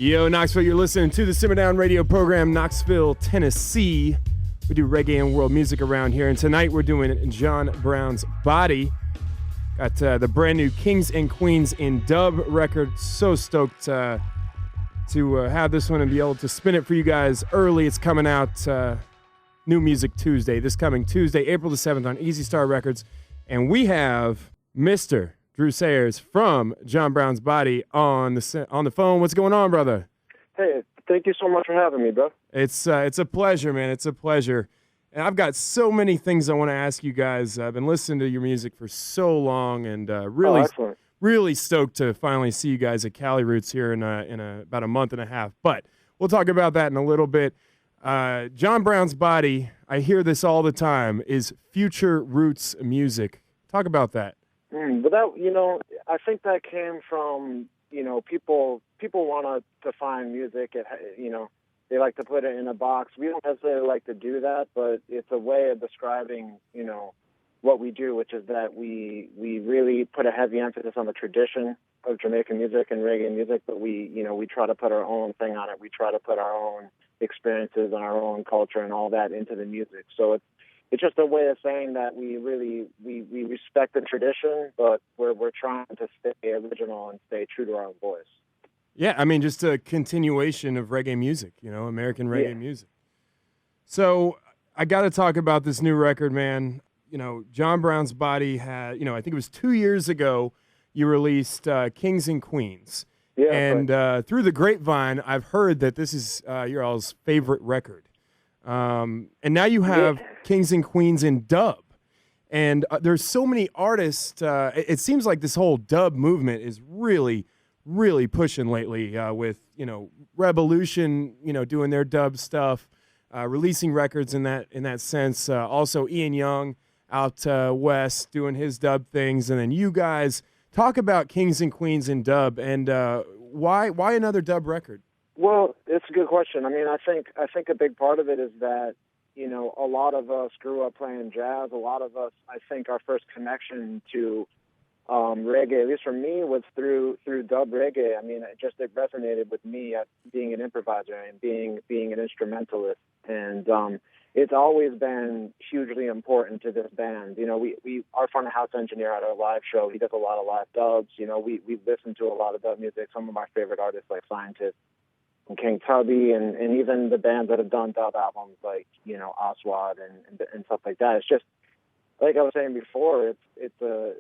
Yo, Knoxville, you're listening to the Simmer Down radio program, Knoxville, Tennessee. We do reggae and world music around here, and tonight we're doing John Brown's Body. Got the brand new Kings and Queens in Dub record. So stoked to have this one and be able to spin it for you guys early. It's coming out New Music Tuesday, this coming Tuesday, April the 7th on Easy Star Records. And we have Mr. Drew Sayers from John Brown's Body on the phone. What's going on, brother? Hey, thank you so much for having me, bro. It's a pleasure, man. It's a pleasure. And I've got so many things I want to ask you guys. I've been listening to your music for so long, and really stoked to finally see you guys at Cali Roots here in about a month and a half. But we'll talk about that in a little bit. John Brown's Body, I hear this all the time, is future roots music. Talk about that. But that, I think that came from, people want to define music. They like to put it in a box. We don't necessarily like to do that, but it's a way of describing, what we do, which is that we really put a heavy emphasis on the tradition of Jamaican music and reggae music, but we try to put our own thing on it. We try to put our own experiences and our own culture and all that into the music. So it's just a way of saying that we respect the tradition, but we're trying to stay original and stay true to our own voice. Yeah, I mean, just a continuation of reggae music, American reggae music. So I got to talk about this new record, man. John Brown's Body had, I think it was 2 years ago, you released Kings and Queens. Yeah, and through the grapevine, I've heard that this is your all's favorite record. And now you have Kings and Queens in dub. And there's so many artists. It seems like this whole dub movement is really pushing lately with, Revolution, doing their dub stuff, releasing records in that sense. Also, Ian Young out west doing his dub things. And then you guys talk about Kings and Queens in dub, and why another dub record? Well, it's a good question. I mean, I think a big part of it is that, a lot of us grew up playing jazz. A lot of us, I think our first connection to reggae, at least for me, was through dub reggae. I mean, it resonated with me as being an improviser and being an instrumentalist. And it's always been hugely important to this band. Our front of house engineer at our live show, he does a lot of live dubs. We listen to a lot of dub music. Some of my favorite artists like Scientist and King Tubby, and even the bands that have done dub albums like, Oswald and stuff like that. It's just, like I was saying before, it's a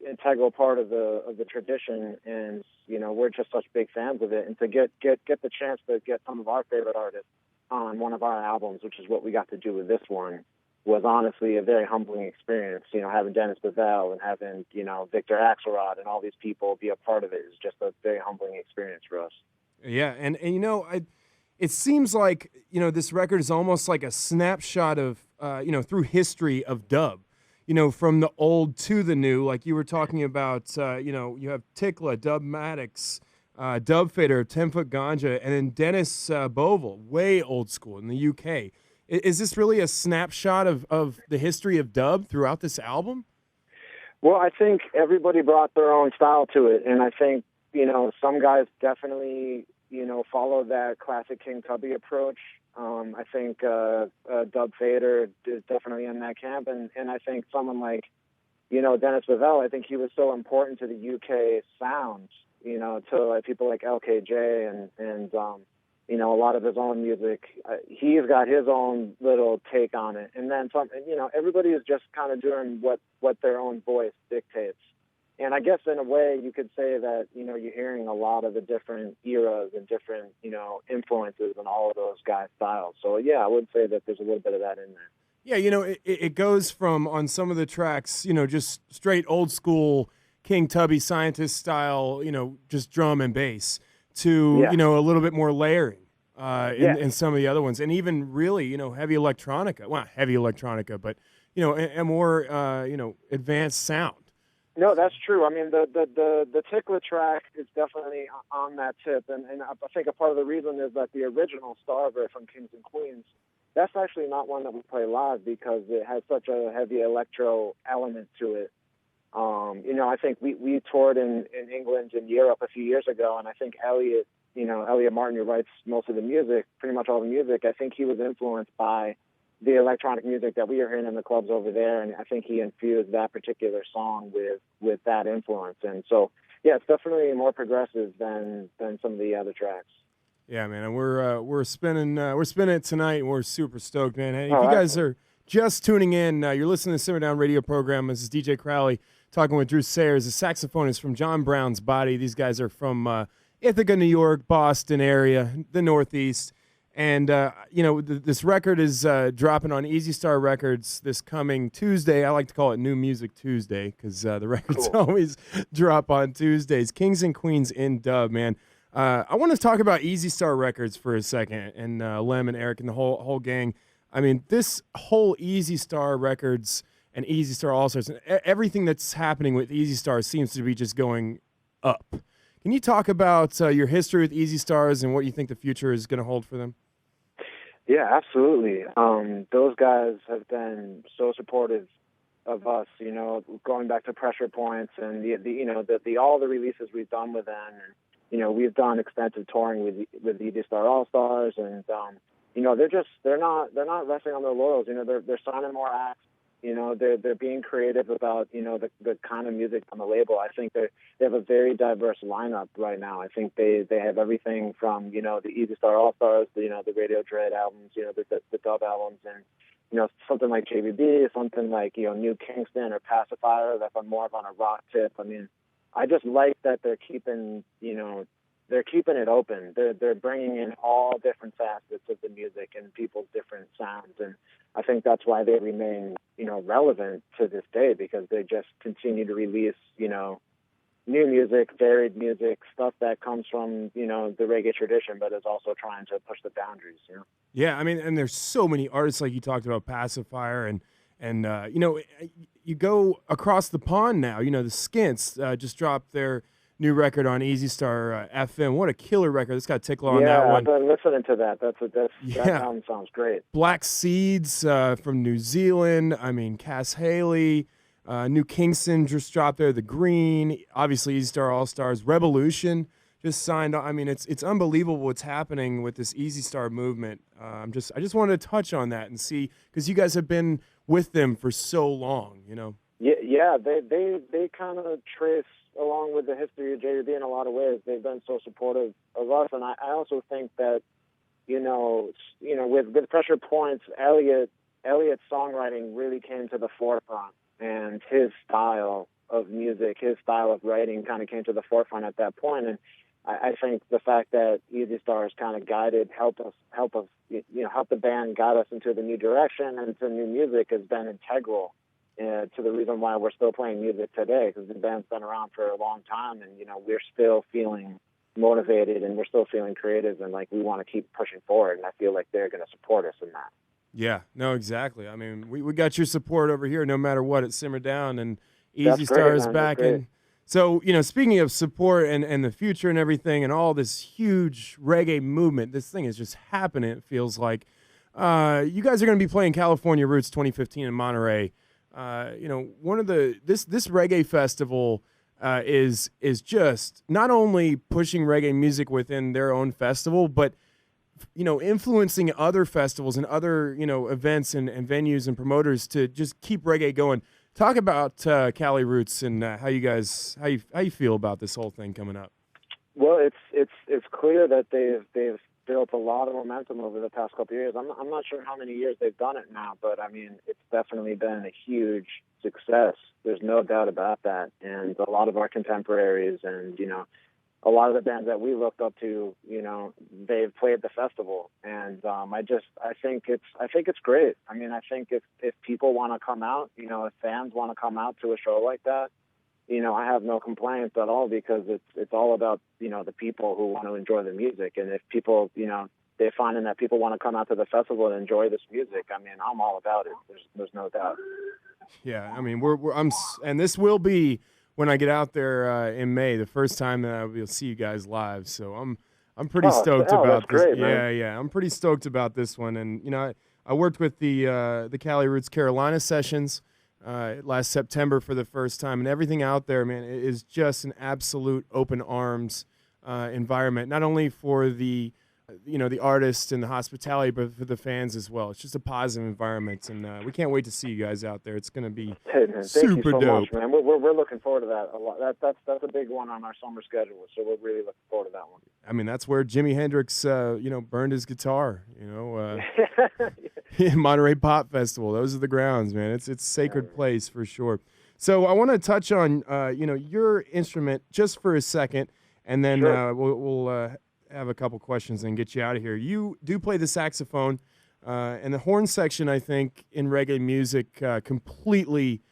integral part of the tradition, and we're just such big fans of it. And to get the chance to get some of our favorite artists on one of our albums, which is what we got to do with this one, was honestly a very humbling experience. Having Dennis Bavell and having Victor Axelrod and all these people be a part of it is just a very humbling experience for us. Yeah, and it seems like this record is almost like a snapshot of through history of dub. From the old to the new, like you were talking about, you have Tikla, Dub Maddox, Dub Fitter, 10 Foot Ganja, and then Dennis Bovell, way old school in the UK. Is this really a snapshot of the history of dub throughout this album? Well, I think everybody brought their own style to it, and I think, some guys definitely, followed that classic King Tubby approach. I think Dub Fader is definitely in that camp, and I think someone like, Dennis Bavell, I think he was so important to the UK sound, to like people like LKJ and a lot of his own music. He's got his own little take on it, and then some. Everybody is just kind of doing what their own voice dictates. And I guess in a way you could say that, you're hearing a lot of the different eras and different, influences in all of those guys' styles. So, yeah, I would say that there's a little bit of that in there. Yeah, it goes from, on some of the tracks, just straight old school King Tubby Scientist style, just drum and bass to, a little bit more layering in some of the other ones. And even really, heavy electronica. Well, not heavy electronica, but, a more, advanced sound. No, that's true. I mean, the Tikla track is definitely on that tip, and I think a part of the reason is that the original Starver from Kings and Queens, that's actually not one that we play live because it has such a heavy electro element to it. I think we toured in England and Europe a few years ago, and I think Elliot, Elliot Martin, who writes most of the music, pretty much all the music, I think he was influenced by the electronic music that we are hearing in the clubs over there, and I think he infused that particular song with that influence. And so, yeah, it's definitely more progressive than some of the other tracks. Yeah, man, and we're spinning it tonight, and we're super stoked, man. Hey, if you guys Excellent. are just tuning in, you're listening to the Simmer Down radio program. This is DJ Crowley talking with Drew Sayers, a saxophonist from John Brown's Body. These guys are from Ithaca, New York, Boston area, the Northeast. And, this record is dropping on Easy Star Records this coming Tuesday. I like to call it New Music Tuesday because the records always drop on Tuesdays. Kings and Queens in dub, man. I want to talk about Easy Star Records for a second, and Lem and Eric and the whole gang. I mean, this whole Easy Star Records and Easy Star All-Stars, everything that's happening with Easy Star seems to be just going up. Can you talk about your history with Easy Stars and what you think the future is going to hold for them? Yeah, absolutely. Those guys have been so supportive of us, going back to Pressure Points and the all the releases we've done with them. And, we've done extensive touring with Easy Star All Stars, and they're not resting on their laurels. They're signing more acts. They're being creative about the kind of music on the label. I think they have a very diverse lineup right now. I think they have everything from the Easy Star All Stars, the Radio Dread albums, the dub albums, and something like JVB, something like New Kingston or Pacifier that's more on a rock tip. I mean, I just like that they're keeping it open. They're bringing in all different facets of the music and people's different sounds, and I think that's why they remain relevant to this day, because they just continue to release new music, varied music, stuff that comes from the reggae tradition, but is also trying to push the boundaries. Yeah, I mean, and there's so many artists, like you talked about, Pacifier, and you go across the pond now. The Skints just dropped their new record on Easy Star FM. What a killer record! It's got Tickler on that one. Yeah, I've been listening to that. That album sounds great. Black Seeds from New Zealand. I mean, Cass Haley, New Kingston just dropped there. The Green, obviously Easy Star All Stars. Revolution just signed. I mean, it's unbelievable what's happening with this Easy Star movement. I just wanted to touch on that and see, because you guys have been with them for so long. Yeah, they kind of trace along with the history of JVB in a lot of ways. They've been so supportive of us, and I also think that with Pressure Points, Elliot's songwriting really came to the forefront, and his style of music, his style of writing kind of came to the forefront at that point. And I think the fact that Easy Stars kind of helped the band guide us into the new direction and to new music has been integral to the reason why we're still playing music today, because the band's been around for a long time, and we're still feeling motivated and we're still feeling creative, and like we want to keep pushing forward, and I feel like they're going to support us in that. Yeah, no, exactly. I mean, we got your support over here no matter what at Simmer Down, and Easy Stars back. And so, speaking of support and the future and everything and all this huge reggae movement, this thing is just happening, it feels like. You guys are going to be playing California Roots 2015 in Monterey. One of this reggae festival is just not only pushing reggae music within their own festival, but influencing other festivals and other events and venues and promoters to just keep reggae going. Talk about Cali Roots and how you feel about this whole thing coming up. Well, it's clear that they've built a lot of momentum over the past couple of years. I'm not sure how many years they've done it now, but I mean, it's definitely been a huge success. There's no doubt about that. And a lot of our contemporaries and, a lot of the bands that we looked up to, they've played the festival. And I think it's great. I mean, I think if people want to come out, if fans want to come out to a show like that, I have no complaints at all, because it's all about, the people who want to enjoy the music. And if people, they're finding that people want to come out to the festival and enjoy this music, I mean, I'm all about it. There's no doubt. Yeah, I mean, and this will be when I get out there in May, the first time that I will see you guys live. So I'm pretty stoked about this. Great, man. Yeah, I'm pretty stoked about this one. And I worked with the Cali Roots Carolina sessions last September for the first time, and everything out there, man, is just an absolute open arms environment, not only for the the artists and the hospitality, but for the fans as well. It's just a positive environment, and we can't wait to see you guys out there. It's going to be super dope, man. We're looking forward to that a lot. That's a big one on our summer schedule, so we're really looking forward to that one. I mean, that's where Jimi Hendrix, burned his guitar. In Monterey Pop Festival. Those are the grounds, man. It's a sacred place for sure. So I want to touch on your instrument just for a second, and then sure. We'll have a couple questions and get you out of here. You do play the saxophone, and the horn section, I think, in reggae music completely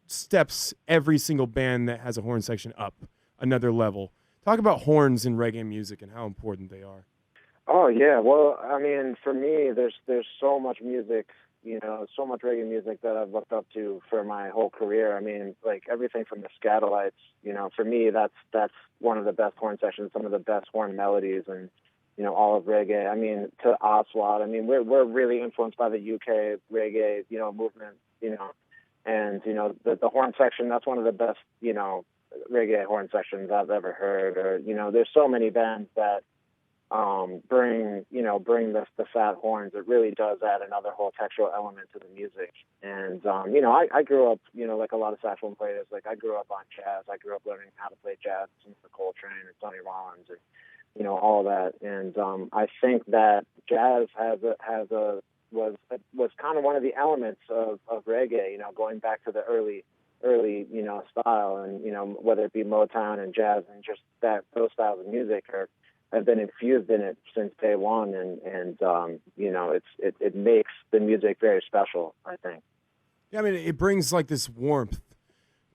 steps every single band that has a horn section up another level. Talk about horns in reggae music and how important they are. Oh, yeah. Well, I mean, for me, there's so much music, so much reggae music that I've looked up to for my whole career. I mean, like everything from the Scatolites, for me, that's one of the best horn sections, some of the best horn melodies, and, all of reggae. I mean, to Oswald. I mean, we're really influenced by the UK reggae, movement, and, the horn section, that's one of the best, reggae horn sections I've ever heard. Or, there's so many bands that bring the fat horns. It really does add another whole textural element to the music. And, I grew up, like a lot of saxophone players, like I grew up on jazz. I grew up learning how to play jazz from Coltrane and Sonny Rollins and, all that. And, I think that jazz was kind of one of the elements of reggae, going back to the early, style, and, whether it be Motown and jazz and just those styles of music have been infused in it since day one, and it makes the music very special, I think. Yeah, I mean, it brings like this warmth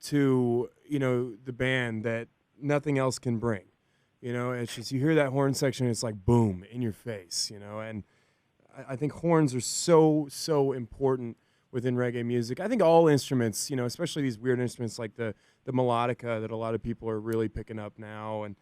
to, the band that nothing else can bring. It's just, you hear that horn section, it's like boom, in your face, and I think horns are so important within reggae music. I think all instruments, especially these weird instruments like the melodica that a lot of people are really picking up now, and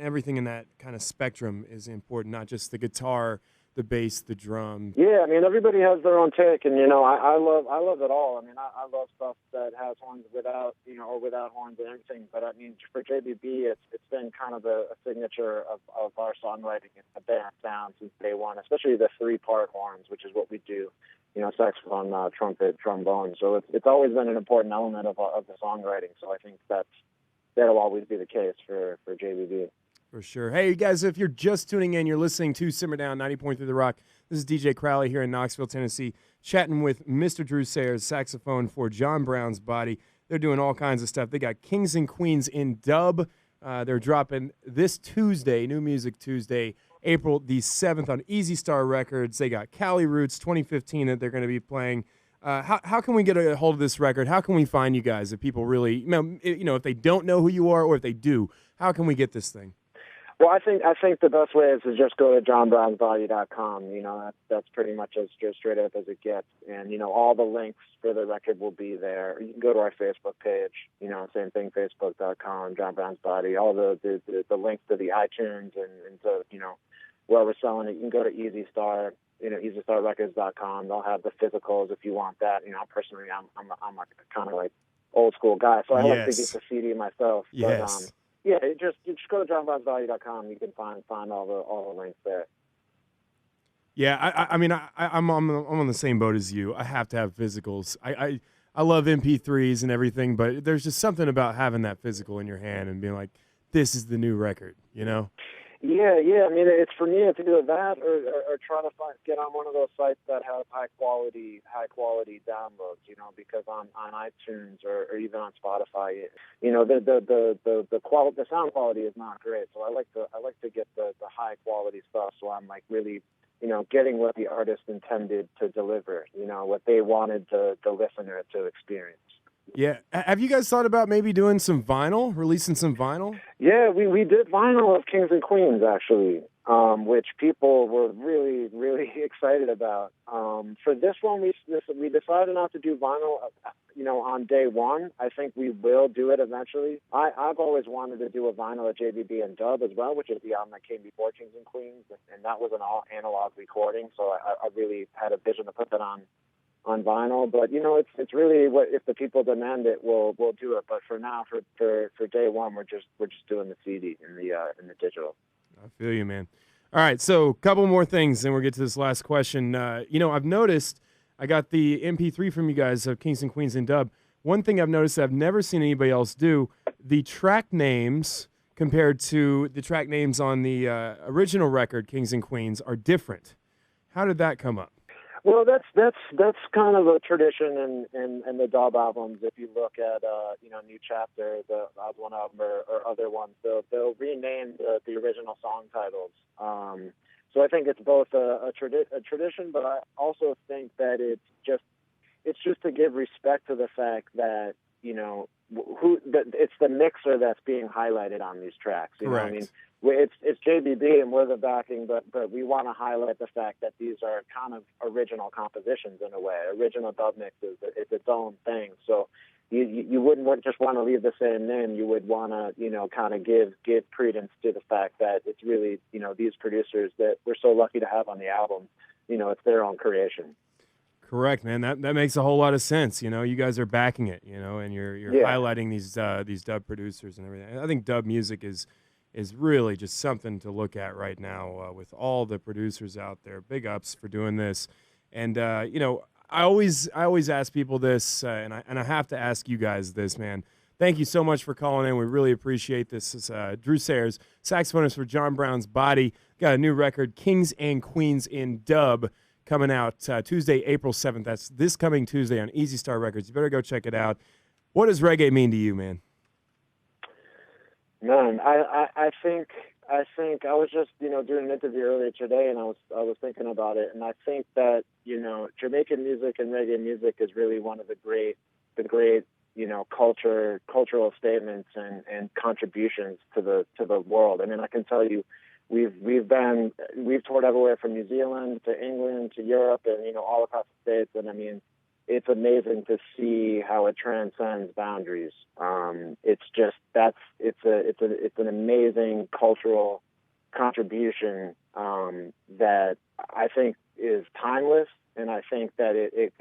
everything in that kind of spectrum is important, not just the guitar, the bass, the drum. Yeah, I mean, everybody has their own take, and I love it all. I mean, I love stuff that has horns without or without horns and everything. But I mean, for JBB, it's been kind of a signature of our songwriting and the band sound since day one, especially the 3-part horns, which is what we do. Saxophone, trumpet, trombone. So it's always been an important element of the songwriting. So I think that'll always be the case for JBB. For sure. Hey, you guys, if you're just tuning in, you're listening to Simmer Down 90.3 The Rock. This is DJ Crowley here in Knoxville, Tennessee, chatting with Mr. Drew Sayers, saxophone for John Brown's Body. They're doing all kinds of stuff. They got Kings and Queens in dub. They're dropping this Tuesday, New Music Tuesday, April the 7th on Easy Star Records. They got Cali Roots 2015 that they're going to be playing. How can we get a hold of this record? How can we find you guys if people really, if they don't know who you are, or if they do, how can we get this thing? Well, I think the best way is to just go to johnbrownsbody.com. That's pretty much as straight up as it gets. And, all the links for the record will be there. You can go to our Facebook page, same thing, facebook.com, John Brown's Body. All the links to the iTunes and to, where we're selling it. You can go to Easy Star, EasyStarRecords.com. They'll have the physicals if you want that. Personally, I'm a kind of like old school guy, so I like to get the CD myself. Yes. But, yeah, just go to johnbrownsbody.com. You can find all the links there. Yeah, I'm on the same boat as you. I have to have physicals. I love MP3s and everything, but there's just something about having that physical in your hand and being like, this is the new record, Yeah. I mean, it's for me. It's either that or try to get on one of those sites that has high quality downloads. Because on iTunes or even on Spotify, the sound quality is not great. So I like to get the high quality stuff. So I'm like really, getting what the artist intended to deliver. What they wanted the listener to experience. Yeah. Have you guys thought about maybe doing some vinyl, releasing some vinyl? Yeah, we did vinyl of Kings and Queens, actually, which people were really, really excited about. For this one, we decided not to do vinyl, on day one. I think we will do it eventually. I've always wanted to do a vinyl of JBB and Dub as well, which is the album that came before Kings and Queens, and that was an all analog recording, so I really had a vision to put that on on vinyl. But it's really what, if the people demand it, we'll do it. But for now, for day one, we're just doing the CD in the digital. I feel you, man. All right, so a couple more things, then we'll get to this last question. I've noticed I got the MP3 from you guys of Kings and Queens in dub. One thing I've noticed I've never seen anybody else do, the track names compared to the track names on the original record, Kings and Queens, are different. How did that come up? Well, that's kind of a tradition in the dub albums. If you look at New Chapter, the Oswald album, or other ones, they'll rename the original song titles. So I think it's both a tradition, but I also think that it's just to give respect to the fact that it's the mixer that's being highlighted on these tracks. You know what I mean? It's JBB and we're the backing, but we want to highlight the fact that these are kind of original compositions in a way. Original dub mix is its own thing. So you wouldn't just want to leave the same name. You would want to kind of give credence to the fact that it's really these producers that we're so lucky to have on the album. It's their own creation. Correct, man. That makes a whole lot of sense. You guys are backing it. And you're highlighting these dub producers and everything. I think dub music is really just something to look at right now with all the producers out there. Big ups for doing this. And I always ask people this, and I have to ask you guys this, man. Thank you so much for calling in. We really appreciate this. It's Drew Sayers, saxophonist for John Brown's Body. Got a new record, Kings and Queens in Dub, coming out Tuesday, April 7th. That's this coming Tuesday on Easy Star Records. You better go check it out. What does reggae mean to you, man? Man, I think I was just doing an interview earlier today, and I was thinking about it, and I think that Jamaican music and reggae music is really one of the great cultural statements and contributions to the world. I mean, I can tell you, we've toured everywhere from New Zealand to England to Europe and all across the States, and I mean, it's amazing to see how it transcends boundaries. It's an amazing cultural contribution that I think is timeless, and I think that it's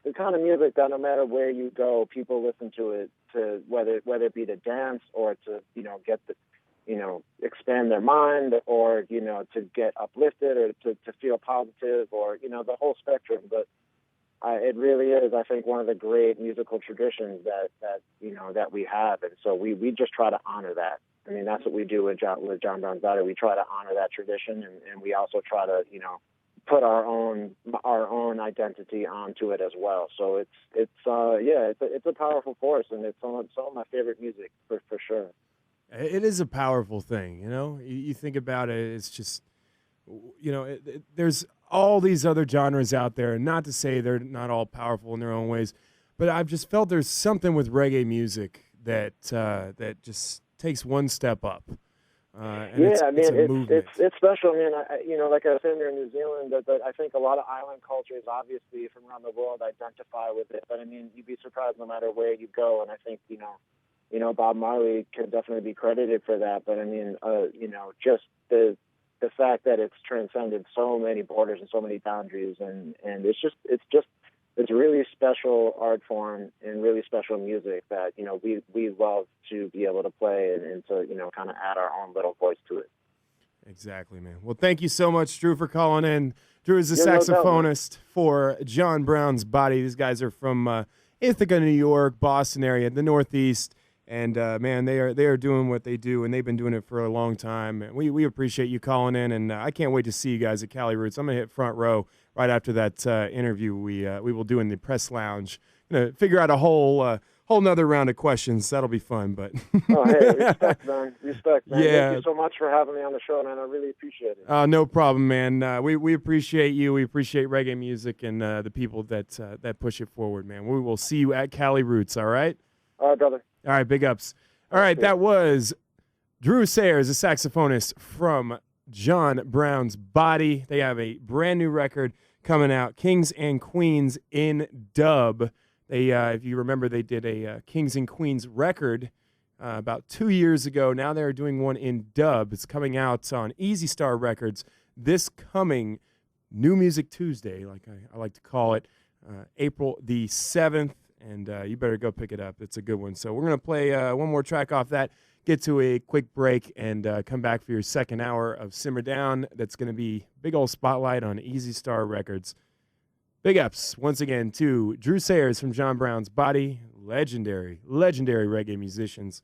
the kind of music that no matter where you go, people listen to it, to whether it be to dance or to get the expand their mind, or to get uplifted, or to feel positive, or the whole spectrum. But it really is, I think, one of the great musical traditions that we have, and so we just try to honor that. I mean, that's what we do with John Brown's Body. We try to honor that tradition, and we also try to put our own identity onto it as well. So it's a powerful force, and it's some of my favorite music for sure. It is a powerful thing, You think about it, it's just, there's all these other genres out there, and not to say they're not all powerful in their own ways, but I've just felt there's something with reggae music that just takes one step up. It's special. I mean, like I was saying there in New Zealand, that I think a lot of island cultures, obviously from around the world, identify with it. But I mean, you'd be surprised no matter where you go, and I think Bob Marley can definitely be credited for that. But I mean, just the fact that it's transcended so many borders and so many boundaries, and it's really special art form and really special music that we love to be able to play and to kind of add our own little voice to it. Exactly, man. Well, thank you so much, Drew, for calling in. Drew is a saxophonist for John Brown's Body. These guys are from Ithaca, New York, Boston area, the Northeast. And, man, they are doing what they do, and they've been doing it for a long time. And we appreciate you calling in, and I can't wait to see you guys at Cali Roots. I'm going to hit front row right after that interview we will do in the press lounge. Going to figure out a whole nother round of questions. That'll be fun. But hey, respect, man. Respect, man. Yeah. Thank you so much for having me on the show, man. I really appreciate it. No problem, man. We appreciate you. We appreciate reggae music and the people that push it forward, man. We will see you at Cali Roots, all right? All right, brother. All right, big ups. All right, that was Drew Sayers, a saxophonist from John Brown's Body. They have a brand new record coming out, Kings and Queens in Dub. They, if you remember, they did a Kings and Queens record about 2 years ago. Now they're doing one in Dub. It's coming out on Easy Star Records this coming New Music Tuesday, like I like to call it, April the 7th, and you better go pick it up. It's a good one. So we're going to play one more track off that, get to a quick break, and come back for your second hour of Simmer Down. That's going to be big old spotlight on Easy Star Records. Big ups, once again, to Drew Sayers from John Brown's Body, legendary reggae musicians.